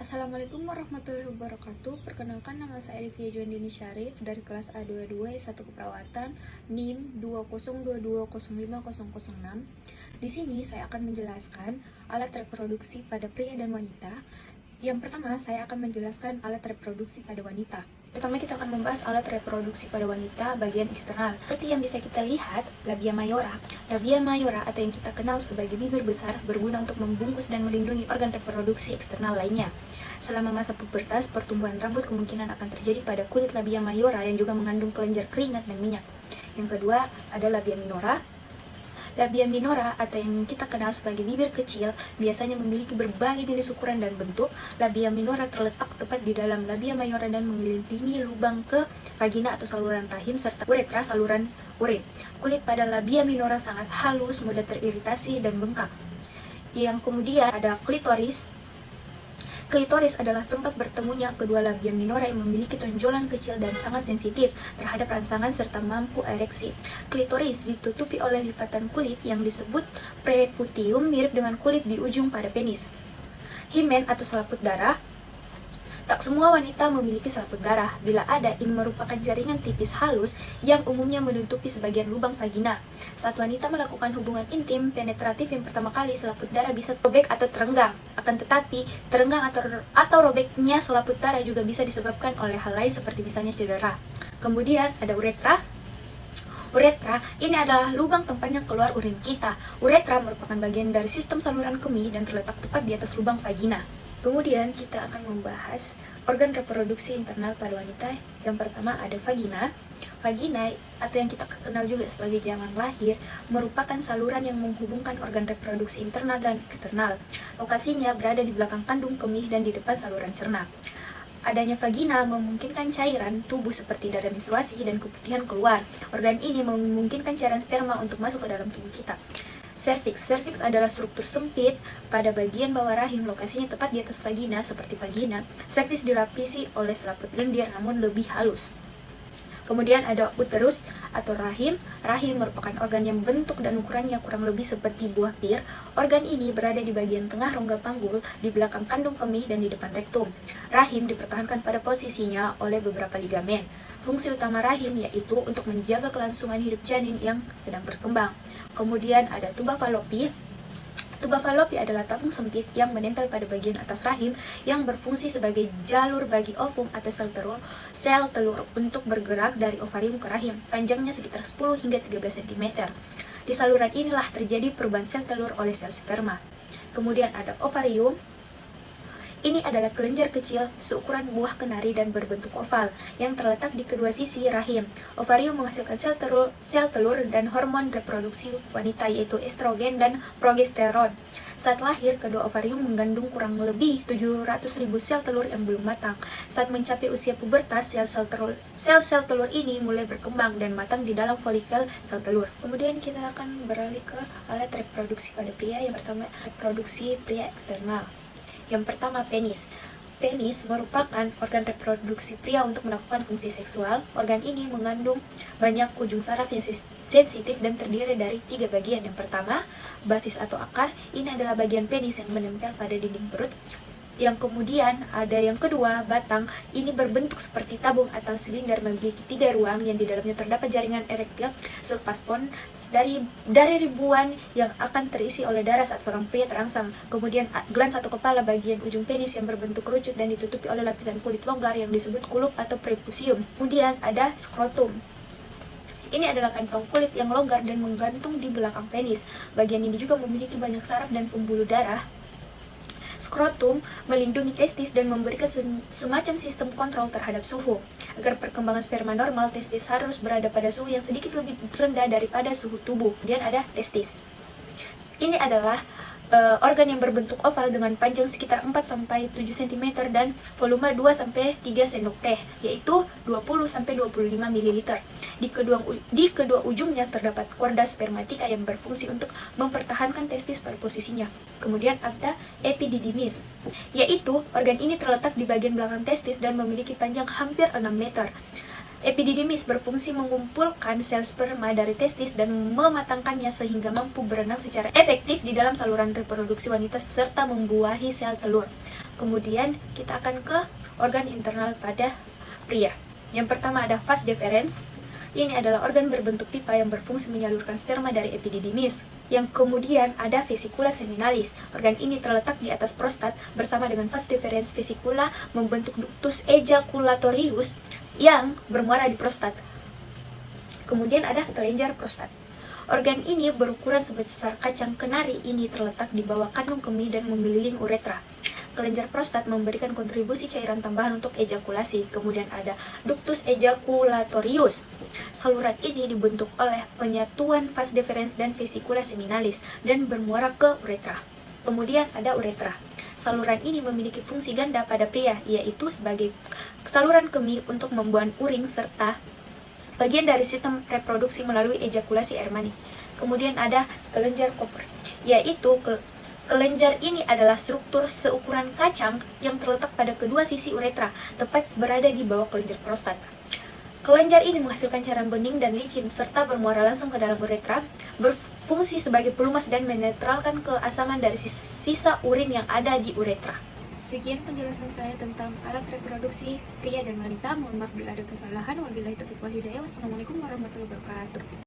Assalamualaikum warahmatullahi wabarakatuh. Perkenalkan, nama saya Livia Juandini Syarif dari kelas A22 S1 Keperawatan NIM 202205006. Di sini saya akan menjelaskan alat reproduksi pada pria dan wanita. Yang pertama, saya akan menjelaskan alat reproduksi pada wanita. Pertama, kita akan membahas alat reproduksi pada wanita bagian eksternal. Seperti yang bisa kita lihat, labia mayora. Labia mayora atau yang kita kenal sebagai bibir besar berguna untuk membungkus dan melindungi organ reproduksi eksternal lainnya. Selama masa pubertas, pertumbuhan rambut kemungkinan akan terjadi pada kulit labia mayora yang juga mengandung kelenjar keringat dan minyak. Yang kedua, ada labia minora. Labia minora atau yang kita kenal sebagai bibir kecil biasanya memiliki berbagai jenis ukuran dan bentuk. Labia minora terletak tepat di dalam labia mayora dan mengelilingi lubang ke vagina atau saluran rahim serta uretra saluran urin. Kulit pada labia minora sangat halus, mudah teriritasi dan bengkak. Yang kemudian ada klitoris. Klitoris adalah tempat bertemunya kedua labia minora yang memiliki tonjolan kecil dan sangat sensitif terhadap rangsangan serta mampu ereksi. Klitoris ditutupi oleh lipatan kulit yang disebut preputium mirip dengan kulit di ujung pada penis. Himen atau selaput darah. Tak semua wanita memiliki selaput darah. Bila ada, ini merupakan jaringan tipis halus yang umumnya menutupi sebagian lubang vagina. Saat wanita melakukan hubungan intim penetratif yang pertama kali, selaput darah bisa robek atau terenggang. Akan tetapi, terenggang atau robeknya selaput darah juga bisa disebabkan oleh hal lain seperti misalnya cedera. Kemudian ada uretra. Uretra ini adalah lubang tempatnya keluar urin kita. Uretra merupakan bagian dari sistem saluran kemih dan terletak tepat di atas lubang vagina. Kemudian kita akan membahas organ reproduksi internal pada wanita. Yang pertama ada vagina. Vagina atau yang kita kenal juga sebagai jalan lahir merupakan saluran yang menghubungkan organ reproduksi internal dan eksternal. Lokasinya berada di belakang kandung kemih dan di depan saluran cerna. Adanya vagina memungkinkan cairan tubuh seperti darah menstruasi dan keputihan keluar. Organ ini memungkinkan cairan sperma untuk masuk ke dalam tubuh kita. Cervix. Cervix adalah struktur sempit pada bagian bawah rahim, lokasinya tepat di atas vagina. Seperti vagina, cervix dilapisi oleh selaput lendir namun lebih halus. Kemudian ada uterus atau rahim. Rahim merupakan organ yang bentuk dan ukurannya kurang lebih seperti buah pir. Organ ini berada di bagian tengah rongga panggul, di belakang kandung kemih dan di depan rektum. Rahim dipertahankan pada posisinya oleh beberapa ligamen. Fungsi utama rahim yaitu untuk menjaga kelangsungan hidup janin yang sedang berkembang. Kemudian ada tuba falopi. Tuba falopi adalah tabung sempit yang menempel pada bagian atas rahim yang berfungsi sebagai jalur bagi ovum atau sel telur untuk bergerak dari ovarium ke rahim. Panjangnya sekitar 10 hingga 13 cm. Di saluran inilah terjadi perubahan sel telur oleh sel sperma. Kemudian ada ovarium. Ini adalah kelenjar kecil seukuran buah kenari dan berbentuk oval yang terletak di kedua sisi rahim. Ovarium menghasilkan sel telur dan hormon reproduksi wanita yaitu estrogen dan progesteron. Saat lahir, kedua ovarium mengandung kurang lebih 700.000 sel telur yang belum matang. Saat mencapai usia pubertas, sel-sel telur ini mulai berkembang dan matang di dalam folikel sel telur. Kemudian kita akan beralih ke alat reproduksi pada pria. Yang pertama, reproduksi pria eksternal. Yang pertama, penis. Penis merupakan organ reproduksi pria untuk melakukan fungsi seksual. Organ ini mengandung banyak ujung saraf yang sensitif dan terdiri dari 3 bagian. Yang pertama, basis atau akar. Ini adalah bagian penis yang menempel pada dinding perut. Yang kemudian ada yang kedua, batang. Ini berbentuk seperti tabung atau silinder, memiliki 3 ruang yang di dalamnya terdapat jaringan erektil surplus pons dari ribuan yang akan terisi oleh darah saat seorang pria terangsang. Kemudian glans atau kepala, bagian ujung penis yang berbentuk kerucut dan ditutupi oleh lapisan kulit longgar yang disebut kuluk atau prepucium. Kemudian ada skrotum. Ini adalah kantong kulit yang longgar dan menggantung di belakang penis. Bagian ini juga memiliki banyak saraf dan pembuluh darah. Skrotum melindungi testis dan memberikan semacam sistem kontrol terhadap suhu. Agar perkembangan sperma normal, testis harus berada pada suhu yang sedikit lebih rendah daripada suhu tubuh. Kemudian ada testis. Ini adalah organ yang berbentuk oval dengan panjang sekitar 4-7 cm dan volume 2-3 sendok teh, yaitu 20-25 ml. Di kedua ujungnya terdapat korda spermatika yang berfungsi untuk mempertahankan testis pada posisinya. Kemudian ada epididymis, yaitu organ ini terletak di bagian belakang testis dan memiliki panjang hampir 6 meter. Epididymis berfungsi mengumpulkan sel sperma dari testis dan mematangkannya sehingga mampu berenang secara efektif di dalam saluran reproduksi wanita serta membuahi sel telur. Kemudian kita akan ke organ internal pada pria. Yang pertama ada vas deferens. Ini adalah organ berbentuk pipa yang berfungsi menyalurkan sperma dari epididymis. Yang kemudian ada vesicula seminalis. Organ ini terletak di atas prostat bersama dengan vas deferens vesicula membentuk ductus ejaculatorius yang bermuara di prostat. Kemudian ada kelenjar prostat. Organ ini berukuran sebesar kacang kenari. Ini terletak di bawah kandung kemih dan mengelilingi uretra. Kelenjar prostat memberikan kontribusi cairan tambahan untuk ejakulasi. Kemudian ada ductus ejaculatorius. Saluran ini dibentuk oleh penyatuan vas deferens dan vesicula seminalis dan bermuara ke uretra. Kemudian ada uretra. Saluran ini memiliki fungsi ganda pada pria, yaitu sebagai saluran kemih untuk membuang urin serta bagian dari sistem reproduksi melalui ejakulasi air mani. Kemudian ada kelenjar Koper, yaitu kelenjar ini adalah struktur seukuran kacang yang terletak pada kedua sisi uretra, tepat berada di bawah kelenjar prostat. Kelenjar ini menghasilkan cairan bening dan licin serta bermuara langsung ke dalam uretra, berfungsi sebagai pelumas dan menetralkan keasaman dari sisa urin yang ada di uretra. Sekian penjelasan saya tentang alat reproduksi pria dan wanita. Mohon maaf bila ada kesalahan. Wabillahi taufiq wal hidayah. Wassalamualaikum warahmatullahi wabarakatuh.